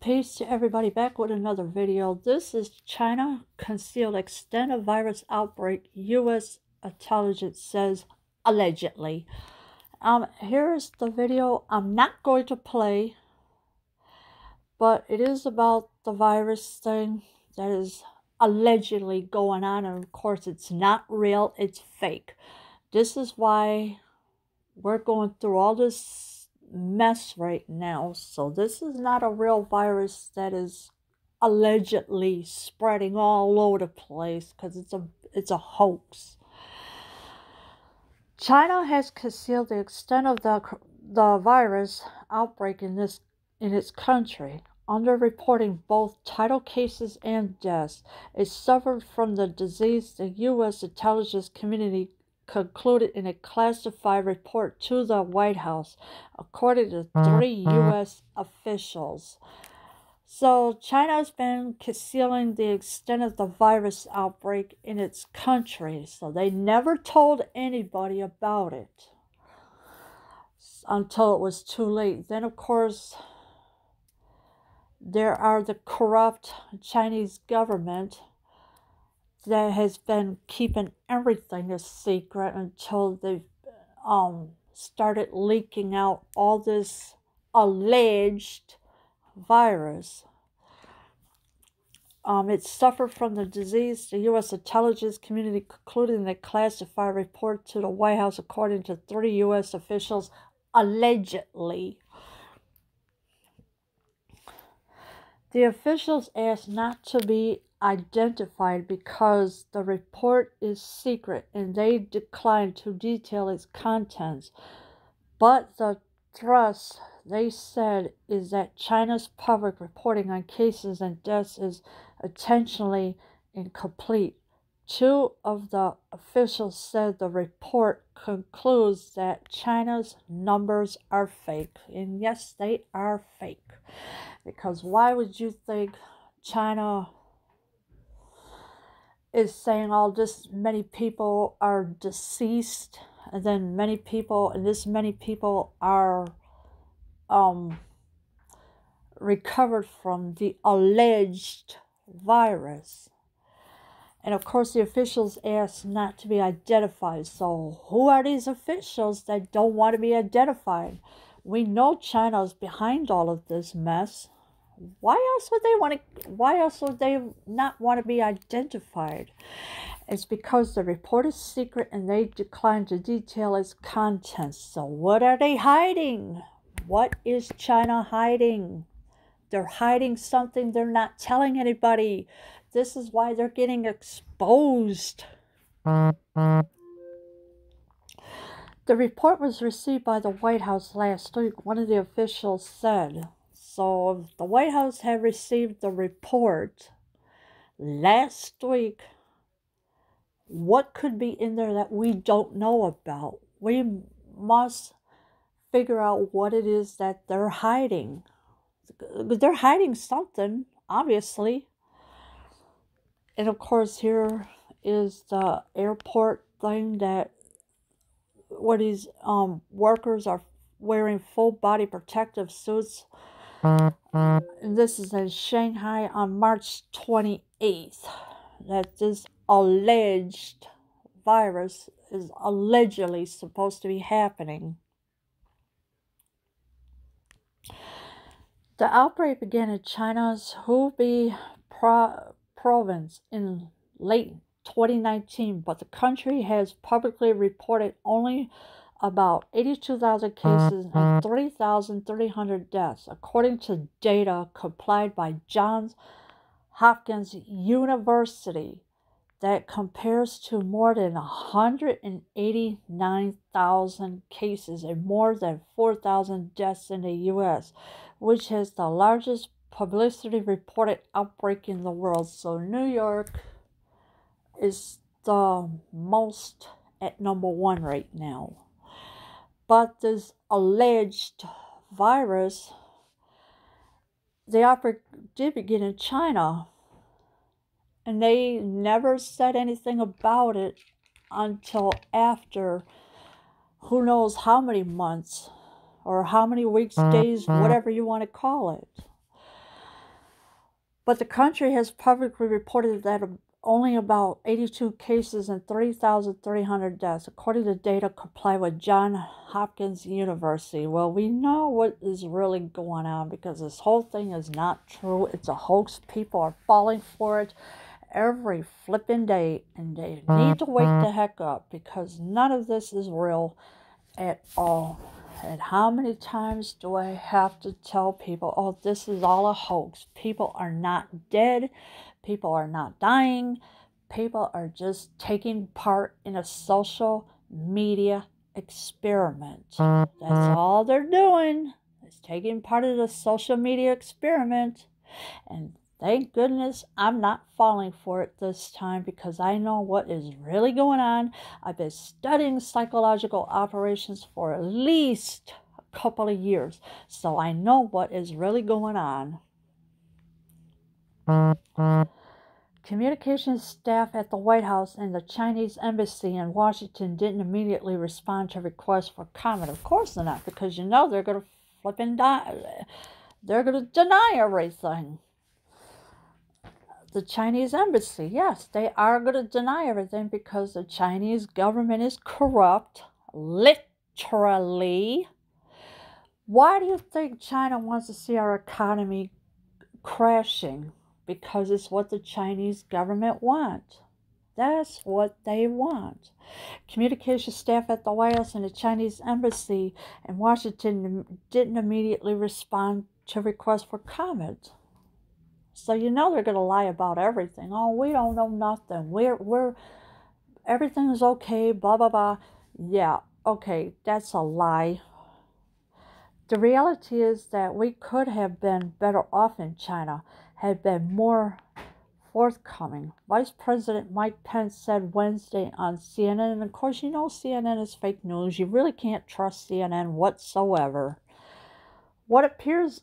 Peace to everybody, back with another video. This is China concealed extent of virus outbreak, U.S. intelligence says allegedly. Here's the video I'm not going to play, but it is about the virus thing that is allegedly going on, and of course it's not real, it's fake. This is why we're going through all this mess right now. So this is not a real virus that is allegedly spreading all over the place, because it's a hoax. China has concealed the extent of the virus outbreak in its country, underreporting both tidal cases and deaths. It suffered from the disease, the U.S. intelligence community concluded in a classified report to the White House, according to 3 U.S. officials. So China's been concealing the extent of the virus outbreak in its country, so they never told anybody about it until it was too late. Then, of course, there are the corrupt Chinese government that has been keeping everything a secret until they've started leaking out all this alleged virus. It suffered from the disease, the U.S. intelligence community concluded in a classified report to the White House, according to 3 U.S. officials, allegedly. The officials asked not to be identified because the report is secret and they declined to detail its contents. But the thrust, they said, is that China's public reporting on cases and deaths is intentionally incomplete. 2 of the officials said the report concludes that China's numbers are fake. And yes, they are fake. Because why would you think China is saying all this many people are deceased, and then many people are recovered from the alleged virus? And of course the officials asked not to be identified. So who are these officials that don't want to be identified? We know China's behind all of this mess. Why else would they not want to be identified? It's because the report is secret and they declined to detail its contents. So what are they hiding? What is China hiding? They're hiding something they're not telling anybody. This is why they're getting exposed. The report was received by the White House last week, one of the officials said. So the White House had received the report last week. What could be in there that we don't know about? We must figure out what it is that they're hiding. They're hiding something, obviously. And of course, here is the airport thing that where these workers are wearing full body protective suits. And this is in Shanghai on March 28th, that this alleged virus is allegedly supposed to be happening. The outbreak began in China's Hubei province in late 2019, but the country has publicly reported only about 82,000 cases and 3,300 deaths, according to data compiled by Johns Hopkins University that compares to more than 189,000 cases and more than 4,000 deaths in the U.S., which has the largest publicity reported outbreak in the world. So New York is the most at #1 right now. But this alleged virus, the outbreak did begin in China, and they never said anything about it until after who knows how many months or how many weeks, days, whatever you want to call it. But the country has publicly reported that only about 82 cases and 3,300 deaths, according to data compiled with Johns Hopkins University. Well, we know what is really going on because this whole thing is not true. It's a hoax. People are falling for it every flipping day, and they need to wake the heck up because none of this is real at all. And how many times do I have to tell people, oh, this is all a hoax? People are not dead. People are not dying. People are just taking part in a social media experiment. That's all they're doing, is taking part in a social media experiment. And thank goodness I'm not falling for it this time because I know what is really going on. I've been studying psychological operations for at least a couple of years, so I know what is really going on. Communications staff at the White House and the Chinese embassy in Washington didn't immediately respond to requests for comment. Of course they're not, because you know they're going to flipping die. They're going to deny everything. The Chinese embassy, yes, they are going to deny everything because the Chinese government is corrupt, literally. Why do you think China wants to see our economy crashing? Because it's what the Chinese government wants. That's what they want. Communication staff at the White House and the Chinese embassy in Washington didn't immediately respond to requests for comment. So you know they're going to lie about everything. Oh, we don't know nothing. We're everything is okay, blah, blah, blah. Yeah, okay, that's a lie. The reality is that we could have been better off in China, had been more forthcoming. Vice President Mike Pence said Wednesday on CNN, and of course you know CNN is fake news. You really can't trust CNN whatsoever. What appears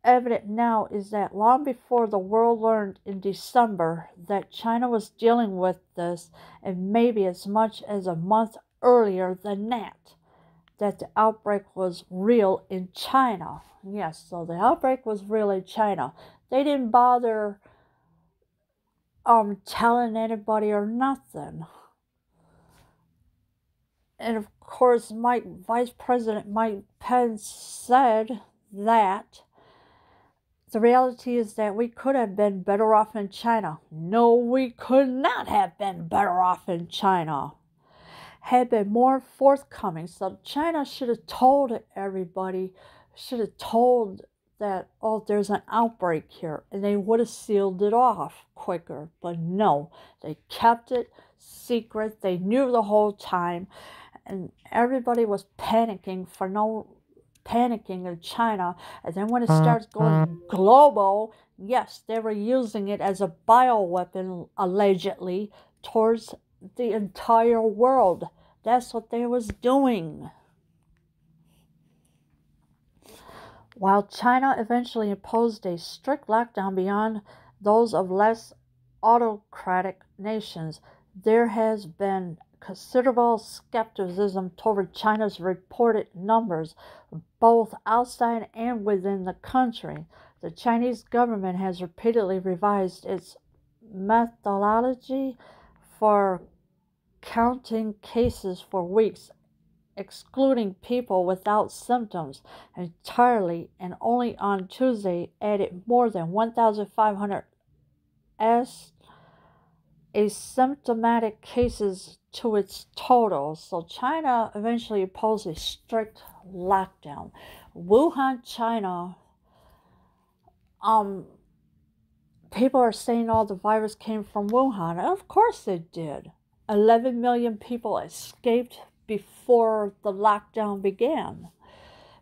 evident now is that long before the world learned in December that China was dealing with this, and maybe as much as a month earlier than that the outbreak was real in China. Yes, so the outbreak was real in China. They didn't bother telling anybody or nothing. And of course, Vice President Mike Pence said that the reality is that we could have been better off in China. No, we could not have been better off in China. Had been more forthcoming. So China should have told everybody, should have told that, oh, there's an outbreak here, and they would have sealed it off quicker. But no, they kept it secret. They knew the whole time, and everybody was panicking in China. And then when it starts going global, yes, they were using it as a bioweapon, allegedly, towards the entire world. That's what they was doing. While China eventually imposed a strict lockdown beyond those of less autocratic nations, there has been considerable skepticism toward China's reported numbers, both outside and within the country. The Chinese government has repeatedly revised its methodology for counting cases for weeks, excluding people without symptoms entirely, and only on Tuesday added more than 1,500 asymptomatic cases to its total. So China eventually imposed a strict lockdown. Wuhan, China, people are saying all the virus came from Wuhan. Of course it did. 11 million people escaped before the lockdown began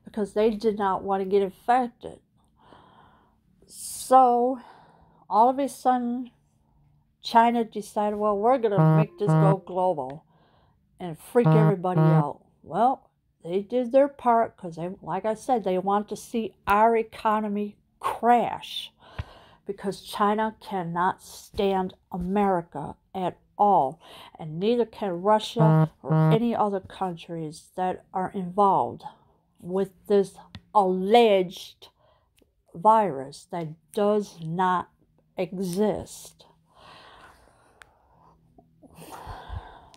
because they did not want to get infected. So all of a sudden, China decided, well, we're going to make this go global and freak everybody out. Well, they did their part because, like I said, they want to see our economy crash because China cannot stand America at all, and neither can Russia or any other countries that are involved with this alleged virus that does not exist.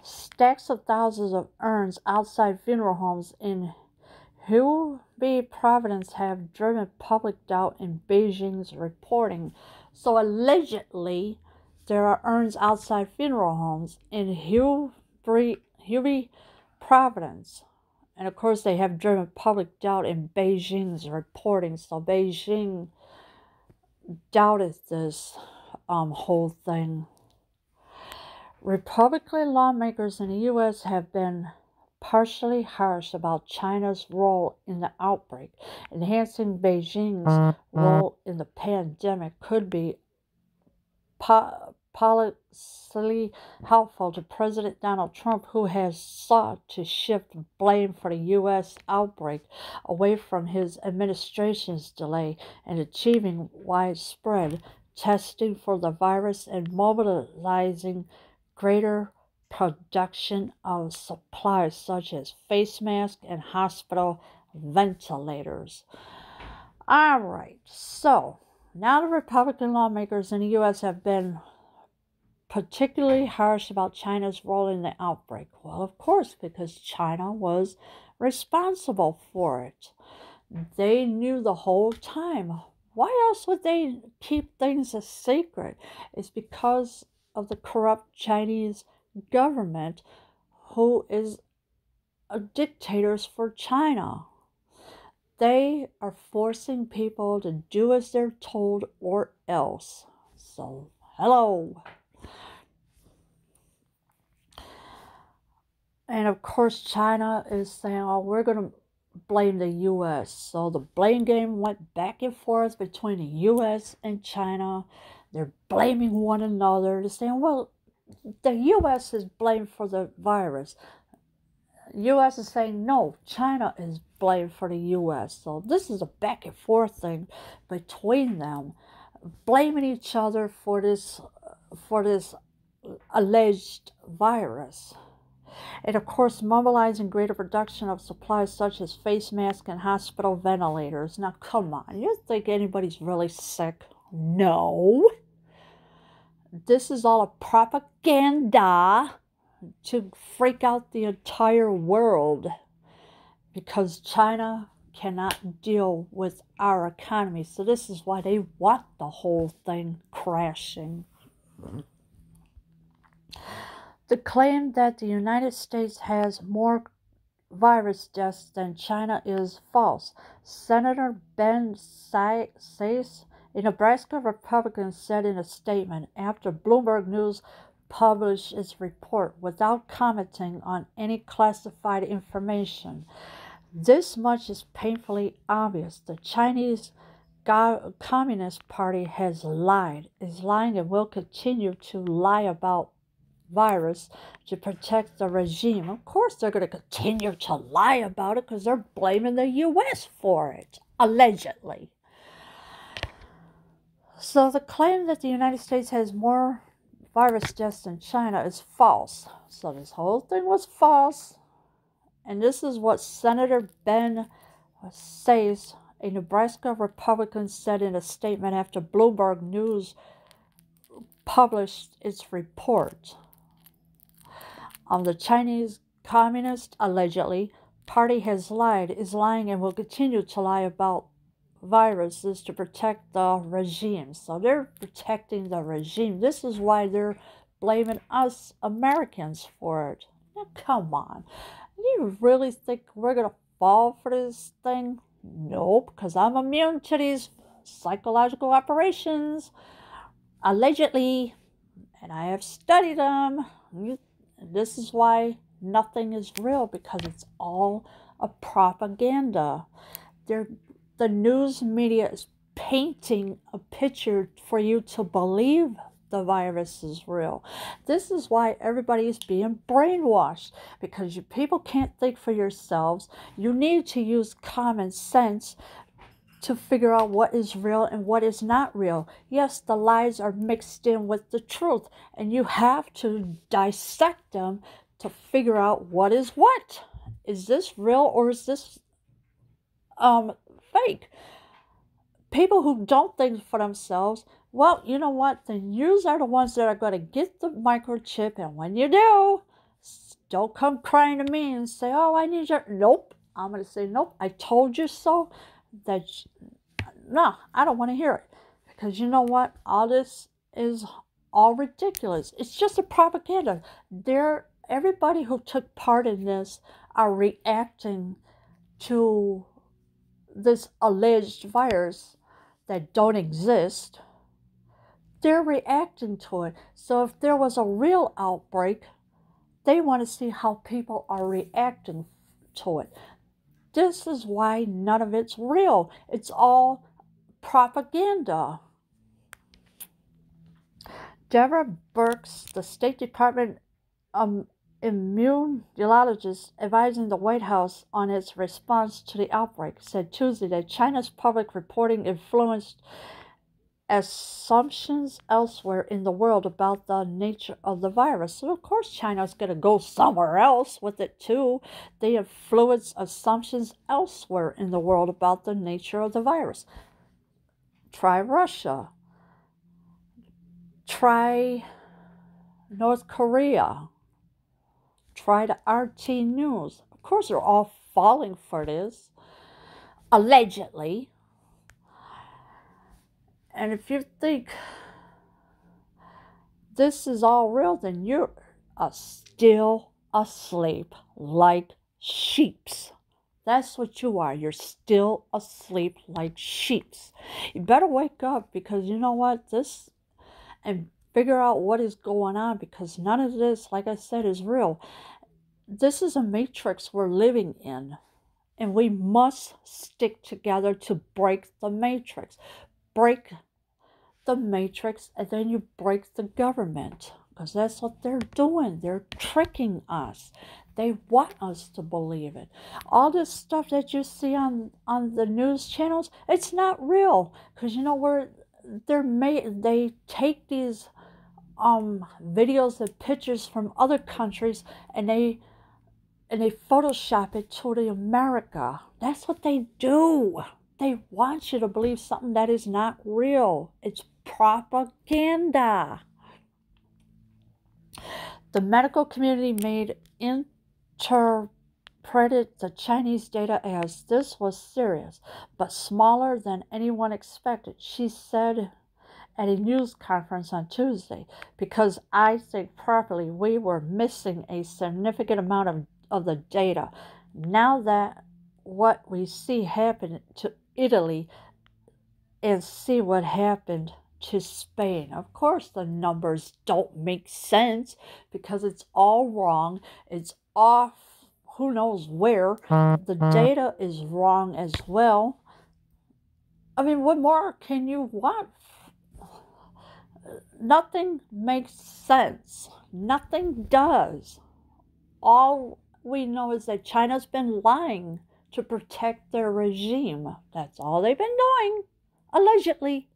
Stacks of thousands of urns outside funeral homes in Hubei province have driven public doubt in Beijing's reporting. So allegedly, there are urns outside funeral homes in Hubei province. And of course, they have driven public doubt in Beijing's reporting. So Beijing doubted this whole thing. Republican lawmakers in the U.S. have been partially harsh about China's role in the outbreak. Enhancing Beijing's role in the pandemic could be politically helpful to President Donald Trump, who has sought to shift blame for the U.S. outbreak away from his administration's delay in achieving widespread testing for the virus and mobilizing greater production of supplies such as face masks and hospital ventilators. All right, so now the Republican lawmakers in the U.S. have been particularly harsh about China's role in the outbreak. Well, of course, because China was responsible for it. They knew the whole time. Why else would they keep things a secret? It's because of the corrupt Chinese government, who is dictators for China. They are forcing people to do as they're told or else. So, hello. And of course, China is saying, oh, we're going to blame the U.S. So the blame game went back and forth between the U.S. and China. They're blaming one another. They're saying, well, the U.S. is blamed for the virus. U.S. is saying, no, China is blamed for the U.S. So this is a back and forth thing between them, blaming each other for this alleged virus. And of course, mobilizing greater production of supplies such as face masks and hospital ventilators. Now, come on, you think anybody's really sick? No. This is all a propaganda to freak out the entire world, because China cannot deal with our economy. So this is why they want the whole thing crashing. The claim that the United States has more virus deaths than China is false. Senator Ben Sasse, a Nebraska Republican, said in a statement after Bloomberg News published its report without commenting on any classified information. This much is painfully obvious. The Chinese Communist Party has lied, is lying, and will continue to lie about virus to protect the regime. Of course, they're going to continue to lie about it because they're blaming the U.S. for it, allegedly. So the claim that the United States has more virus deaths than China is false. So this whole thing was false. And this is what Senator Ben Sasse, a Nebraska Republican, said in a statement after Bloomberg News published its report. The Chinese Communist, allegedly, Party has lied, is lying, and will continue to lie about viruses to protect the regime. So they're protecting the regime. This is why they're blaming us Americans for it. Now, come on. You really think we're going to fall for this thing? Nope, because I'm immune to these psychological operations, allegedly, and I have studied them. This is why nothing is real, because it's all a propaganda. The news media is painting a picture for you to believe the virus is real. This is why everybody is being brainwashed, because you people can't think for yourselves. You need to use common sense to figure out what is real and what is not real. Yes, the lies are mixed in with the truth, and you have to dissect them to figure out what is what. Is this real or is this fake? people who don't think for themselves, well, you know what? Then yous are the ones that are going to get the microchip. And when you do, don't come crying to me and say, oh, I need your. Nope. I'm going to say, nope, I told you so. That, no, I don't want to hear it. Because you know what? All this is all ridiculous. It's just a propaganda. Everybody who took part in this are reacting to this alleged virus that don't exist. They're reacting to it. So if there was a real outbreak, they want to see how people are reacting to it. This is why none of it's real. It's all propaganda. Deborah Birx, the State Department immunologist advising the White House on its response to the outbreak, said Tuesday that China's public reporting influenced assumptions elsewhere in the world about the nature of the virus. So of course China's going to go somewhere else with it too. They influence assumptions elsewhere in the world about the nature of the virus. Try Russia. Try North Korea. Try the RT News. Of course they're all falling for this. Allegedly. And if you think this is all real, then you're still asleep like sheeps. That's what you are. You're still asleep like sheeps. You better wake up, because you know what? And figure out what is going on, because none of this, like I said, is real. This is a matrix we're living in, and we must stick together to break the matrix. Break the matrix, and then you break the government, because that's what they're doing. They're tricking us. They want us to believe it. All this stuff that you see on the news channels, it's not real, because you know where they take these videos and pictures from other countries, and they Photoshop it to the America. That's what they do. They want you to believe something that is not real. It's propaganda. The medical community interpreted the Chinese data as this was serious, but smaller than anyone expected, she said at a news conference on Tuesday, because I think properly we were missing a significant amount of the data. Now that what we see happen to Italy and see what happened to Spain. Of course, the numbers don't make sense, because it's all wrong. It's off who knows where. The data is wrong as well. I mean, what more can you want? Nothing makes sense. Nothing does. All we know is that China's been lying to protect their regime. That's all they've been doing, allegedly.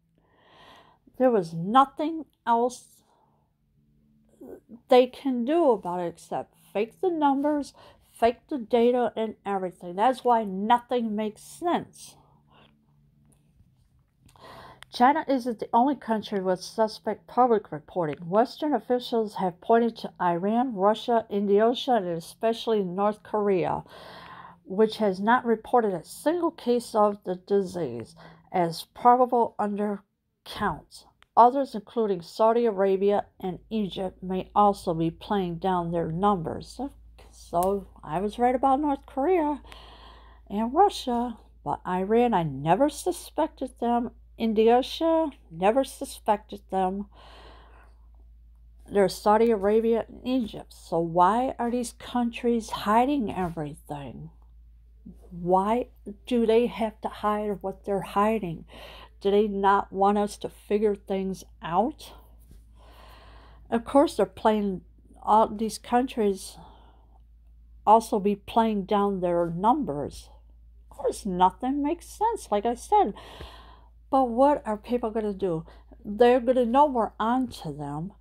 There was nothing else they can do about it except fake the numbers, fake the data, and everything. That's why nothing makes sense. China isn't the only country with suspect public reporting. Western officials have pointed to Iran, Russia, Indonesia, and especially North Korea, which has not reported a single case of the disease, as probable undercounts. Others, including Saudi Arabia and Egypt, may also be playing down their numbers. So I was right about North Korea and Russia, but Iran, I never suspected them. Indonesia, never suspected them. There's Saudi Arabia and Egypt. So why are these countries hiding everything? Why do they have to hide what they're hiding? Do they not want us to figure things out? Of course, they're playing, all these countries also be playing down their numbers. Of course, nothing makes sense, like I said. But what are people going to do? They're going to know we're on to them,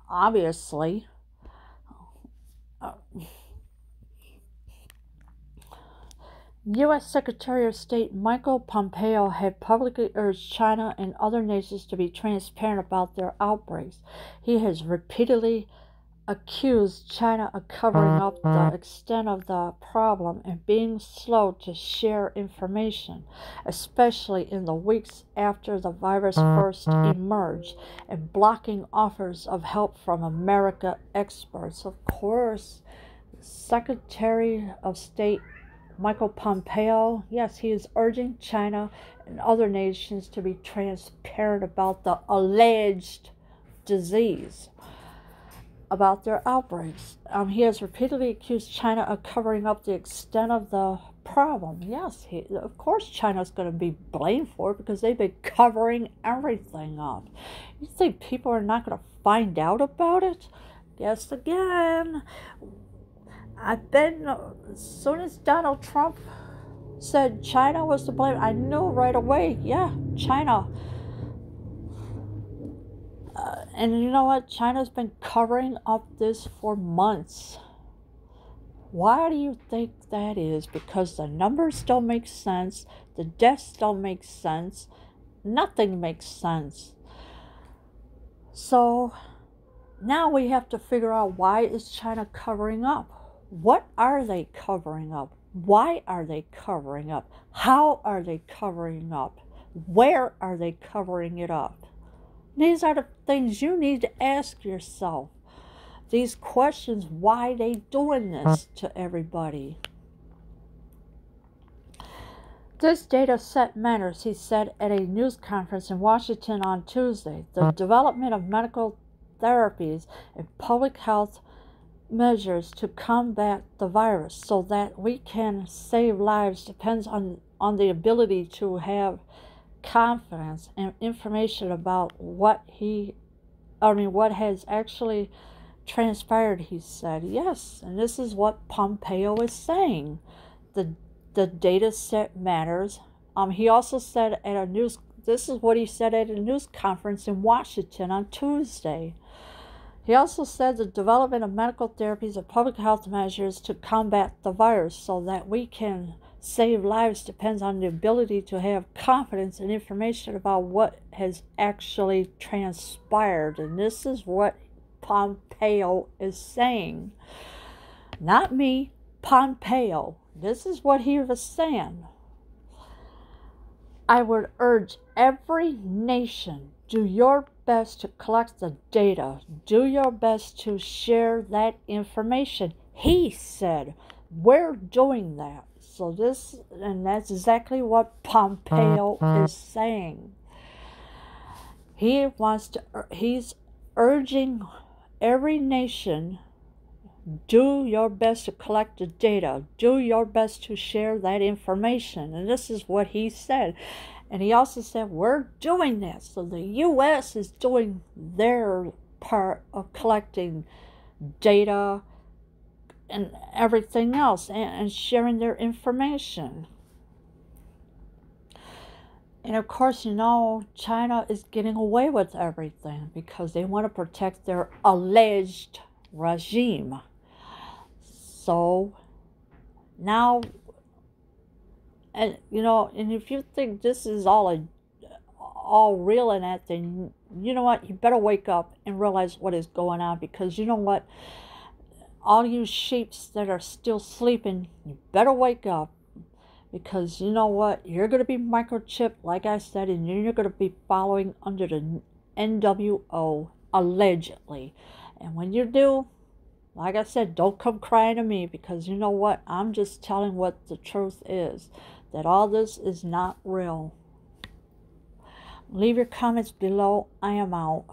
obviously. U.S. Secretary of State Michael Pompeo had publicly urged China and other nations to be transparent about their outbreaks. He has repeatedly accused China of covering up the extent of the problem and being slow to share information, especially in the weeks after the virus first emerged, and blocking offers of help from America experts. Of course, Secretary of State Michael Pompeo, yes, he is urging China and other nations to be transparent about the alleged disease, about their outbreaks. He has repeatedly accused China of covering up the extent of the problem. Yes, of course China's going to be blamed for it because they've been covering everything up. You think people are not going to find out about it? Yes, again. As soon as Donald Trump said China was to blame, I knew right away, yeah, China. And you know what? China's been covering up this for months. Why do you think that is? Because the numbers don't make sense, the deaths don't make sense, nothing makes sense. So now we have to figure out, why is China covering up? What are they covering up? Why are they covering up? How are they covering up? Where are they covering it up? These are the things you need to ask yourself. These questions, why they doing this to everybody? This data set matters, he said at a news conference in Washington on Tuesday. The development of medical therapies and public health measures to combat the virus so that we can save lives depends on the ability to have confidence and information about what has actually transpired, he said. Yes, and this is what Pompeo is saying. The data set matters. He also said this is what he said at a news conference in Washington on Tuesday. He also said the development of medical therapies and public health measures to combat the virus so that we can save lives depends on the ability to have confidence and information about what has actually transpired. And this is what Pompeo is saying. Not me, Pompeo. This is what he was saying. I would urge every nation, do your best to collect the data. Do your best to share that information. He said, we're doing that. So that's exactly what Pompeo is saying. He's urging every nation, do your best to collect the data. Do your best to share that information. And this is what he said. And he also said, we're doing this. So the U.S. is doing their part of collecting data and everything else and sharing their information. And of course, China is getting away with everything because they want to protect their alleged regime. So now, and if you think this is all real and that, then you know what? You better wake up and realize what is going on, because you know what? All you sheeps that are still sleeping, you better wake up, because you know what? You're going to be microchipped, like I said, and you're going to be following under the NWO, allegedly. And when you do, like I said, don't come crying to me, because you know what? I'm just telling what the truth is, that all this is not real. Leave your comments below. I am out.